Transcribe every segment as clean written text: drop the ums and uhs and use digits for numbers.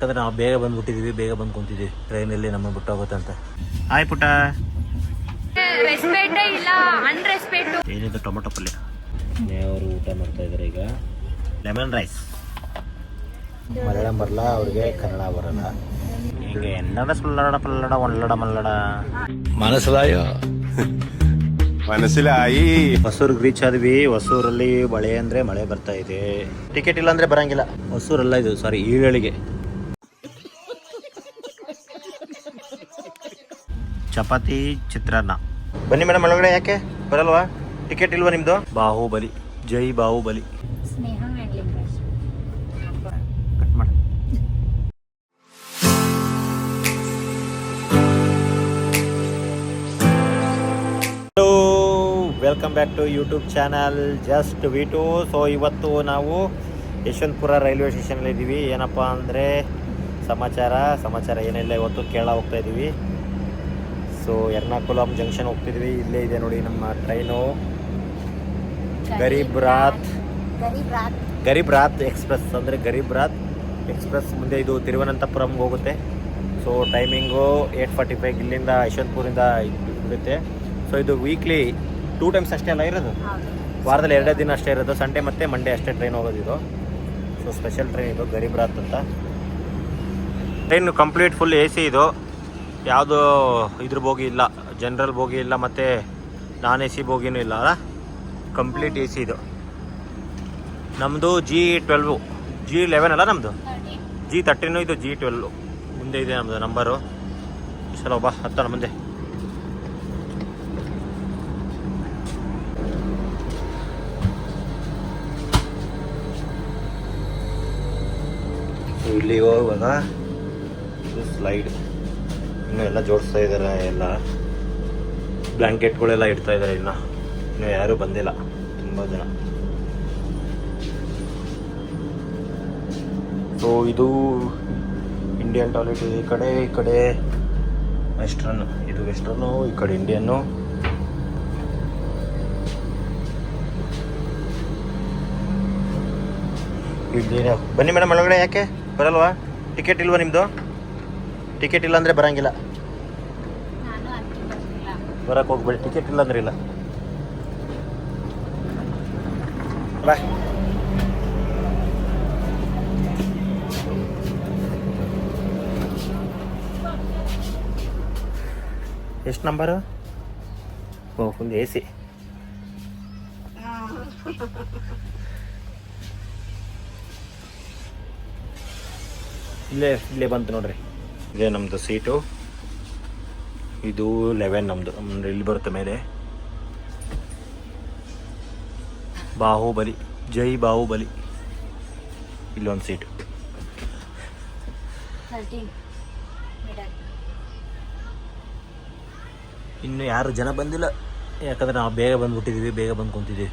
ಯಾಕಂದ್ರೆ ನಾವು ಬೇಗ ಬಂದ್ಬಿಟ್ಟಿದೀವಿ, ಬೇಗ ಬಂದು ಕುಂತಿದ್ದೀವಿ ಟ್ರೈನಲ್ಲಿ ನಮ್ಮ ಬಿಟ್ಟೋಗುತ್ತೆ ಅಂತ. ಹಾಯ್ ಪುಟ್ಟ. ಏನಿದೆ ಟೊಮೊಟೊ ಪಲ್ಯ. ಅವರು ಊಟ ಮಾಡ್ತಾ ಇದ್ದಾರೆ ಈಗ. Lemon rice. ಮಲಯಾಳಂ ಬರಲ್ಲ ಅವ್ರಿಗೆ, ಕನ್ನಡ ಬರಲ್ಲ. ಹೀಗೆ ಎನ್ನಡ ಸುಲ್ಲಡ ಪಲ್ಲಡ ಒಳ್ಳಡ ಮಲ್ಲಡ ಮನಸ್ಸಲಾಯೋ ಮನಸ್ಸಿಲಾಯಿ. ಹೊಸೂರ್ಗೆ ರೀಚ್ ಆದ್ವಿ. ಹೊಸೂರಲ್ಲಿ ಮಳೆ ಅಂದರೆ ಮಳೆ ಬರ್ತಾ ಇದೆ. ಟಿಕೆಟ್ ಇಲ್ಲ ಅಂದರೆ ಬರಂಗಿಲ್ಲ. ಹೊಸೂರಲ್ಲ ಇದು, ಸಾರಿ ಈರಳಿಗೆ. ಚಪಾತಿ ಚಿತ್ರಾನ್ನ. ಬನ್ನಿ ಮೇಡಮ್ ಒಳಗಡೆ. ಯಾಕೆ ಬರಲ್ವಾ? ಟಿಕೆಟ್ ಇಲ್ವಾ ನಿಮ್ಮದು? ಬಾಹುಬಲಿ, ಜೈ ಬಾಹುಬಲಿ. ಕಟ್ ಮಾಡಿ. Hello, welcome back to YouTube channel just ವಿ2. ಸೊ ಇವತ್ತು ನಾವು ಯಶವಂತಪುರ ರೈಲ್ವೆ ಸ್ಟೇಷನಲ್ಲಿ ಇದ್ದೀವಿ. ಏನಪ್ಪ ಅಂದರೆ ಸಮಾಚಾರ ಏನಿಲ್ಲ. ಇವತ್ತು ಕೇರಳ ಹೋಗ್ತಾ ಇದ್ದೀವಿ. ಸೊ ಎರ್ನಾಕುಲಂ ಜಂಕ್ಷನ್ ಹೋಗ್ತಿದ್ವಿ. ಇಲ್ಲೇ ಇದೆ ನೋಡಿ ನಮ್ಮ ಟ್ರೈನು. ಗರೀಬ್ ರಾತ್ ಎಕ್ಸ್ಪ್ರೆಸ್ ಅಂದರೆ ಗರೀಬ್ ರಾತ್ ಎಕ್ಸ್ಪ್ರೆಸ್. ಮುಂದೆ ಇದು ತಿರುವನಂತಪುರಂಗೆ ಹೋಗುತ್ತೆ. ಸೊ ಟೈಮಿಂಗು 8:45 ಇಲ್ಲಿಂದ ಯಶವಂತಪುರಿಂದ ಇರುತ್ತೆ. ಸೊ ಇದು ವೀಕ್ಲಿ 2 ಟೈಮ್ಸ್ ಅಷ್ಟೇ ಅಲ್ಲ ಇರೋದು, ವಾರದಲ್ಲಿ 2 ದಿನ ಅಷ್ಟೇ ಇರೋದು. ಸಂಡೇ ಮತ್ತು ಮಂಡೇ ಅಷ್ಟೇ ಟ್ರೈನ್ ಹೋಗೋದು ಇದು. ಸೊ ಸ್ಪೆಷಲ್ ಟ್ರೈನ್ ಇದು, ಗರೀಬ್ ರಾತ್ ಅಂತ. ಟ್ರೈನ್ ಕಂಪ್ಲೀಟ್ ಫುಲ್ AC ಇದು. ಯಾವುದು ಇದ್ರ ಬೋಗಿ ಇಲ್ಲ, ಜನರಲ್ ಬೋಗಿ ಇಲ್ಲ, ಮತ್ತು ನಾನ್ AC ಬೋಗಿನೂ ಇಲ್ಲ ಅಲ್ಲ, ಕಂಪ್ಲೀಟ್ AC ಇದು. ನಮ್ಮದು G12, G11 ಅಲ್ಲ ನಮ್ಮದು, G13. ಇದು G12 ಮುಂದೆ ಇದೆ ನಮ್ಮದು ನಂಬರು. ಚಲೋ ಬಾ ಹತ್ತೋಣ ಮುಂದೆ. ಇಲ್ಲಿ ಹೋಗುವಾಗ ಇದು ಸ್ಲೈಡ್ ಇನ್ನೂ ಎಲ್ಲ ಜೋಡಿಸ್ತಾ ಇದ್ದಾರೆ. ಎಲ್ಲ ಬ್ಲ್ಯಾಂಕೆಟ್ಗಳೆಲ್ಲ ಇಡ್ತಾ ಇದ್ದಾರೆ. ಇನ್ನೂ ಯಾರೂ ಬಂದಿಲ್ಲ, ತುಂಬ ಜನ. ಸೊ ಇದು ಇಂಡಿಯನ್ ಟಾಯ್ಲೆಟ್. ಈ ಕಡೆ ವೆಸ್ಟರ್ನ್, ಇದು ವೆಸ್ಟರ್ನು, ಈ ಕಡೆ ಇಂಡಿಯನ್ನು. ಇಲ್ಲಿ ಬನ್ನಿ ಮೇಡಮ್ ಒಳಗಡೆ. ಯಾಕೆ ಬರಲ್ವಾ? ಟಿಕೆಟ್ ಇಲ್ವಾ ನಿಮ್ಮದು? ಟಿಕೆಟ್ ಇಲ್ಲ ಅಂದರೆ ಬರಂಗಿಲ್ಲ. ಬರಕ್ಕೆ ಹೋಗ್ಬೇಡಿ, ಟಿಕೆಟ್ ಇಲ್ಲ ಅಂದ್ರೆ ಇಲ್ಲ. ಬಾಯ್. ಎಷ್ಟು ನಂಬರು? ಓ ಫುಲ್ AC. ಇಲ್ಲೇ ಬಂತು ನೋಡ್ರಿ. ಇದೇ ನಮ್ಮದು ಸೀಟು. ಇದು 11 ನಮ್ಮದು. ಇಲ್ಲಿ ಬರುತ್ತೆ ಮೇಲೆ ಬಾಹುಬಲಿ, ಜೈ ಬಾಹುಬಲಿ. ಇಲ್ಲೊಂದು ಸೀಟು. ಇನ್ನು ಯಾರು ಜನ ಬಂದಿಲ್ಲ, ಯಾಕಂದರೆ ನಾವು ಬೇಗ ಬಂದುಬಿಟ್ಟಿದ್ದೀವಿ, ಬೇಗ ಬಂದು ಕುಂತಿದ್ದೀವಿ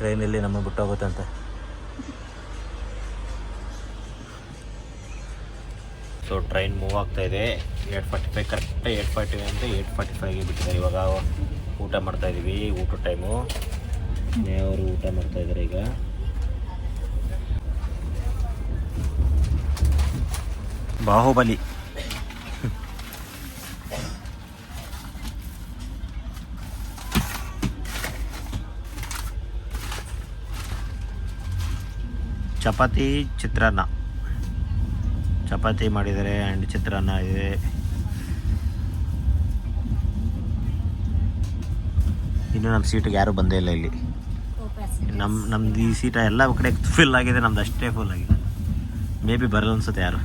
ಟ್ರೈನಲ್ಲಿ ನಮ್ಮ ಬಿಟ್ಟೋಗುತ್ತೆ ಅಂತ. ಸೊ ಟ್ರೈನ್ ಮೂವ್ ಆಗ್ತಾ ಇದೆ. 8:45 ಕರೆಕ್ಟ್ 8:40 ಅಂದರೆ 8:45ಗೆ ಬಿಟ್ಟಿದ್ದಾರೆ. ಇವಾಗ ಊಟ ಮಾಡ್ತಾ ಇದ್ದೀವಿ, ಊಟ ಟೈಮು. ಅವರು ಊಟ ಮಾಡ್ತಾ ಇದ್ದಾರೆ ಈಗ. ಬಾಹುಬಲಿ. ಚಪಾತಿ ಚಿತ್ರಾನ್ನ. ಚಪಾತಿ ಮಾಡಿದ್ದಾರೆ ಆ್ಯಂಡ್ ಚಿತ್ರಾನ್ನ ಇದೆ. ಇನ್ನು ನಮ್ಮ ಸೀಟಿಗೆ ಯಾರೂ ಬಂದೇ ಇಲ್ಲ ಇಲ್ಲಿ. ನಮ್ದು ಈ ಸೀಟ ಎಲ್ಲ ಕಡೆ ಫುಲ್ ಆಗಿದೆ, ನಮ್ದು ಅಷ್ಟೇ ಫುಲ್ ಆಗಿದೆ. ಮೇ ಬಿ ಬರಲ್ಲ ಅನ್ಸುತ್ತೆ ಯಾರು.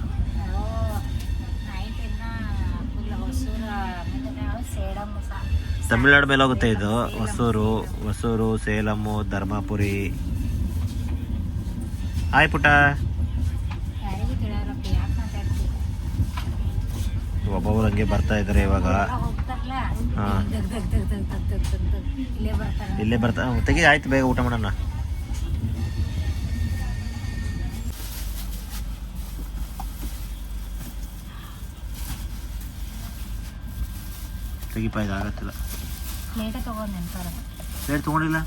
ತಮಿಳ್ನಾಡು ಮೇಲೆ ಹೋಗುತ್ತೆ ಇದು. ಹೊಸೂರು, ಸೇಲಮ್ಮು, ಧರ್ಮಪುರಿ. ಹಾಯ್ ಪುಟ್ಟ. ಒಬ್ಬೊಬ್ರು ಹಂಗೆ ಬರ್ತಾ ಇದ್ದಾರೆ ಇವಾಗ. ಹಾಂ ಇಲ್ಲೇ ಬರ್ತಾ ತೆಗಿ. ಆಯ್ತು, ಬೇಗ ಊಟ ಮಾಡೋಣ. ತೆಗಿಪ, ಇದು ಆಗತ್ತಿಲ್ಲ. ಪ್ಲೇಟ್ ತೊಗೊಂಡಿಲ್ಲ.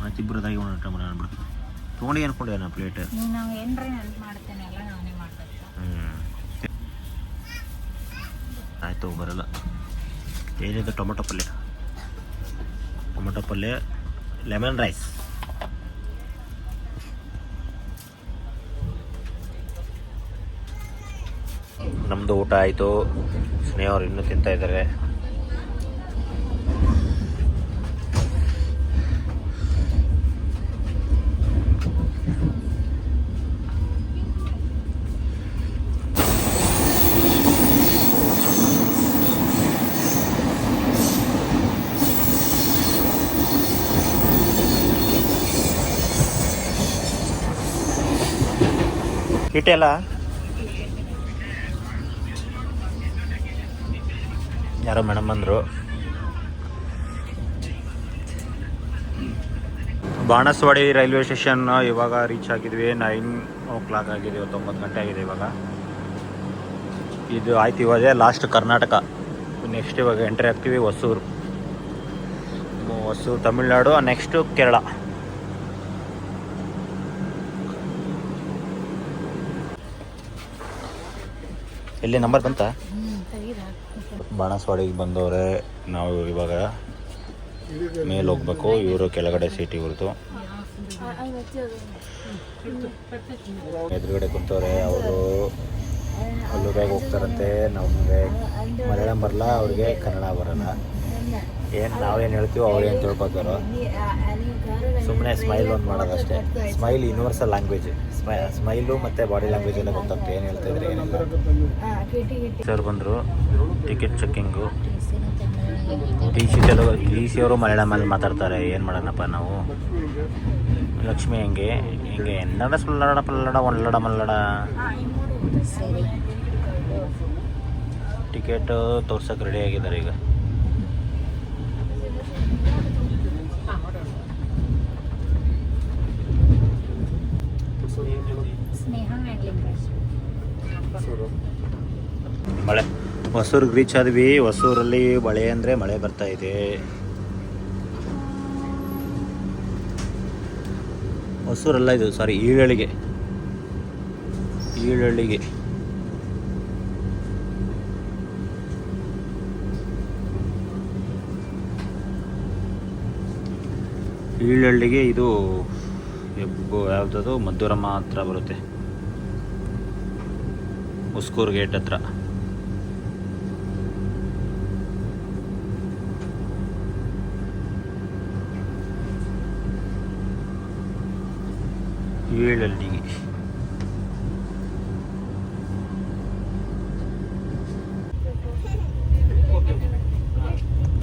ಆಯ್ತು, ಇಬ್ಬರದಾಗಿ ಊಟ ಮಾಡೋಣ ಬಿಡು. ತೊಗೊಂಡು ಅನ್ಕೊಂಡೇನ ಪ್ಲೇಟ್. ನಾವು ಏನ್ರಿ ನೆನ್ಪು ಮಾಡ್ತೇನೆ ಎಲ್ಲ ನಾನೇ ಮಾಡ್ಬೇಕು. ಆಯಿತು ಬರಲ್ಲ. ಏನಿದೆ ಟೊಮೊಟೊ ಪಲ್ಯ ಲೆಮನ್ ರೈಸ್. ನಮ್ಮದು ಊಟ ಆಯಿತು. ಸ್ನೇಹವ್ರು ಇನ್ನೂ ತಿಂತಾ ಇದ್ದಾರೆ. ಇಟ್ಟೆಲ್ಲ ಯಾರೋ ಮೇಡಮ್ ಬಂದರು. ಬಾಣಸವಾಡಿ ರೈಲ್ವೆ ಸ್ಟೇಷನ್ ಇವಾಗ ರೀಚ್ ಆಗಿದ್ವಿ. 9 ಆಗಿದೆ, 9 ಗಂಟೆ ಆಗಿದೆ ಇವಾಗ. ಇದು ಆಯ್ತು, ಇವಾಗ ಲಾಸ್ಟ್ ಕರ್ನಾಟಕ. ನೆಕ್ಸ್ಟ್ ಇವಾಗ ಎಂಟ್ರಿ ಆಗ್ತೀವಿ ಹೊಸೂರು ತಮಿಳ್ನಾಡು, ನೆಕ್ಸ್ಟು ಕೇರಳ. ಎಲ್ಲಿ ನಂಬರ್ ಬಂತ? ಬಾಣಸವಾಡಿಗೆ ಬಂದವ್ರೆ. ನಾವು ಇವಾಗ ಮೇಲೆ ಹೋಗ್ಬೇಕು. ಇವರು ಕೆಳಗಡೆ ಸೀಟ್ ಇವ್ರದ್ದು. ಎದುರುಗಡೆ ಕುಂತವ್ರೆ. ಅವರು ಅಲ್ಲೂರಾಗ ಹೋಗ್ತಾರಂತೆ. ನಮಗೆ ಮಲಯಾಳಂ ಬರಲ್ಲ, ಅವ್ರಿಗೆ ಕನ್ನಡ ಬರಲ್ಲ. ನಾವೇನು ಹೇಳ್ತೀವೋ ಅವ್ರೇನು ತಿಳ್ಕೊತಾರೋ. ಸುಮ್ಮನೆ ಸ್ಮೈಲ್ ಒಂದು ಮಾಡೋದಷ್ಟೇ. Smile universal language. ಸ್ಮೈಲು ಮತ್ತು ಬಾಡಿ ಲ್ಯಾಂಗ್ವೇಜ್ ಎಲ್ಲ ಗೊತ್ತಾಗ್ತದೆ ಏನು ಹೇಳ್ತಾಯಿದ್ರೆ ಏನಿಲ್ಲ. ಸರ್ ಬಂದರು. Ticket checking. ಟಿ ಸಿ ಅವರು ಮಲಯಾಳಮಲ್ಲಿ ಮಾತಾಡ್ತಾರೆ. ಏನು ಮಾಡೋಣಪ್ಪ ನಾವು. ಲಕ್ಷ್ಮಿ ಹೆಂಗೆ ಎನ್ನಡ ಸುಳ್ಳಡ ಪಲ್ಲಡ ಒಲ್ಲಡ ಮಲ್ಲಡ. ಟಿಕೆಟ್ ತೋರ್ಸಕ್ಕೆ ರೆಡಿ ಆಗಿದ್ದಾರೆ ಈಗ. ಮಳೆ ಹೊಸೂರಿಗೆ ರೀಚ್ ಆದ್ವಿ. ಹೊಸೂರಲ್ಲಿ ಮಳೆ ಅಂದರೆ ಮಳೆ ಬರ್ತಾ ಇದೆ. ಹೊಸೂರಲ್ಲ ಇದು, ಸಾರಿ, ಈಳಳ್ಳಿಗೆ. ಈಳಳ್ಳಿಗೆ ಇದು ಯಾವುದದು ಮದ್ದೂರಮ್ಮ ಹತ್ರ ಬರುತ್ತೆ. ಉಸ್ಕೂರು ಗೇಟ್ ಹತ್ರ. ಈಳಳ್ಳಿಗೆ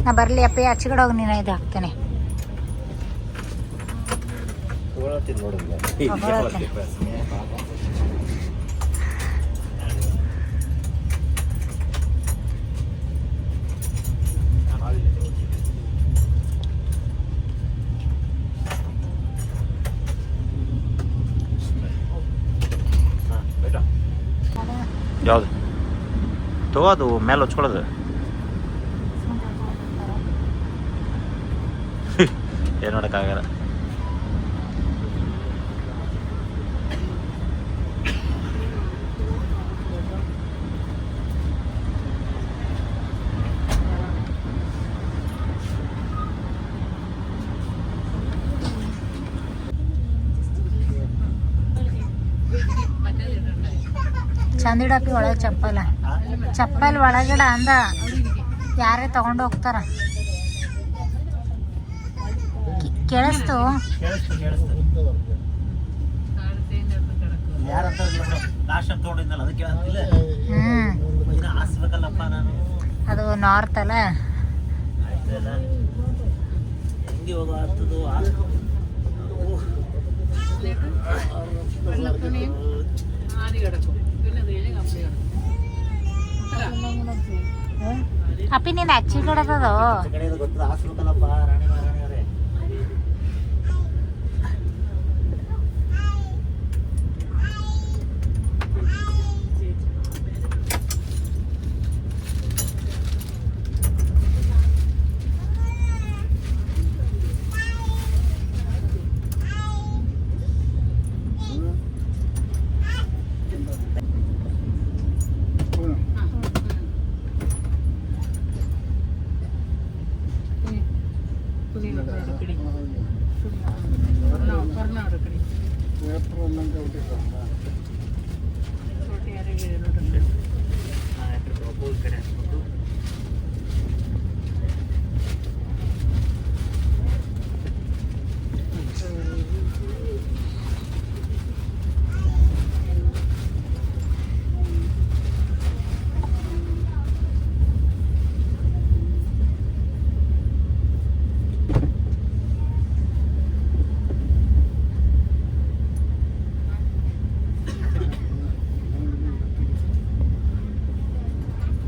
ನಾ ಬರಲಿ ಅಪ್ಪ, ಆಚೆ ಕಡೆ ಹೋಗಿ ನೀನು ಇದು ಹಾಕ್ತೇನೆ. ಯಾವುದು ತಗೋ, ಅದು ಮೇಲೆ ಹಚ್ಕೊಳ್ಳೋದು. ಏನು ಮಾಡೋಕ್ಕಾಗಲ್ಲ. ಚಂದಿಡಪ್ಪಿ ಒಳಗೆ ಚಪ್ಪಲ್ ಒಳಗಡೆ ಅಂದ ಯಾರೇ ತಗೊಂಡು ಹೋಗ್ತಾರ. ಕೇಳಿಸ್ತು. ಅದು ನಾರ್ತ್ ಅಲ್ಲ. ಅಪ್ಪಿ ನೀನು ಅಚ್ಚಿ ಕಡದದು.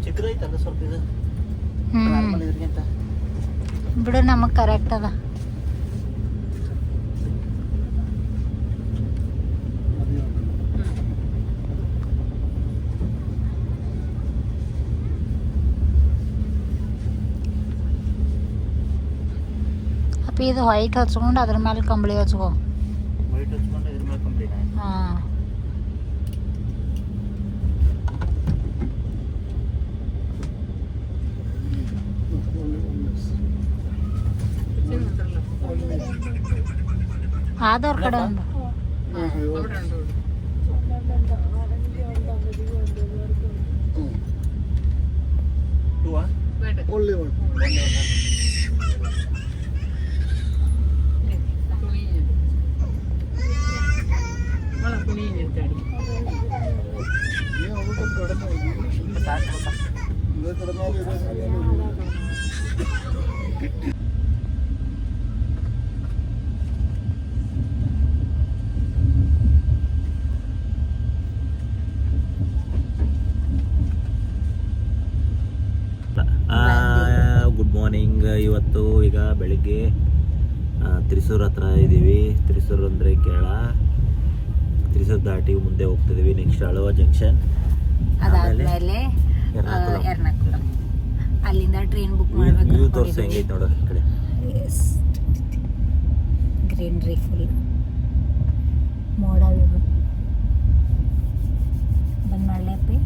ಚಿಕ್ಕದೈತಲ್ಲ ಸ್ವಲ್ಪ ಇದು ಹ್ಞೂ ನಾರ್ಮಲ್ ಇದ್ರಿಗಿಂತ. ಬಿಡು ನಮಗೆ ಕರೆಕ್ಟ್ ಅದ. ಅಪ್ಪ ಇದು ವೈಟ್ ಹಚ್ಕೊಂಡು ಅದ್ರ ಮೇಲೆ ಕಂಬಳಿ ಹಚ್ಕೋ. ವೈಟ್ ಹಚ್ಕೊಂಡು ಇದ್ರ ಮೇಲೆ ಕಂಪ್ಲೀಟ್ ಆಯ್ತು. ಹಾಂ ಆದವ್ರ ಕಡೆ ಒಂದು Only one. Good morning. ಇವತ್ತು ಈಗ ಬೆಳಿಗ್ಗೆ ತ್ರಿಸೂರ್ ಹತ್ರ ಇದ್ದೀವಿ. ತ್ರಿಸೂರ್ ಅಂದರೆ ಕೇರಳ. ತ್ರಿಸೂರ್ ದಾಟಿ ಮುಂದೆ ಹೋಗ್ತಿದ್ದೀವಿ. ನೆಕ್ಸ್ಟ್ ಅಳುವ ಜಂಕ್ಷನ್, ಅದಾದ್ಮೇಲೆ ಎರ್ನಾಕುಳಂ. ಅಲ್ಲಿಂದ ಟ್ರೈನ್ ಬುಕ್ ಮಾಡಬೇಕು. ವ್ಯೂ ತೋರಿಸಿ ಹೆಂಗೈತೆ ನೋಡು ಈ ಕಡೆ. ಗ್ರೀನ್ರಿ ಫುಲ್ ಮೋಡ ವ್ಯೂ. ಬಂದು ಮಾಡ್ಲಪ್ಪಿ.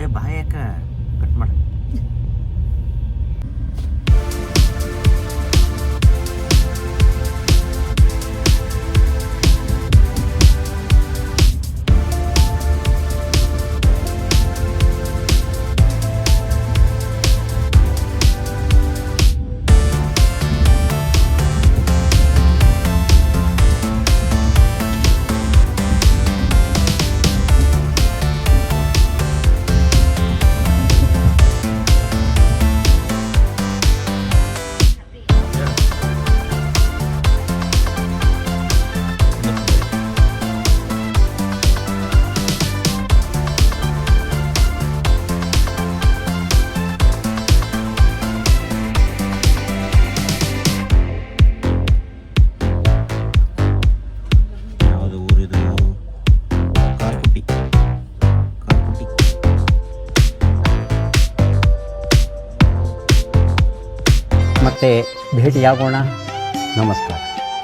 ಏ ಬಾಯ್ ಯಾಕ ಕಟ್ ಮಾಡ. ಮತ್ತೆ ಭೇಟಿಯಾಗೋಣ. ನಮಸ್ಕಾರ.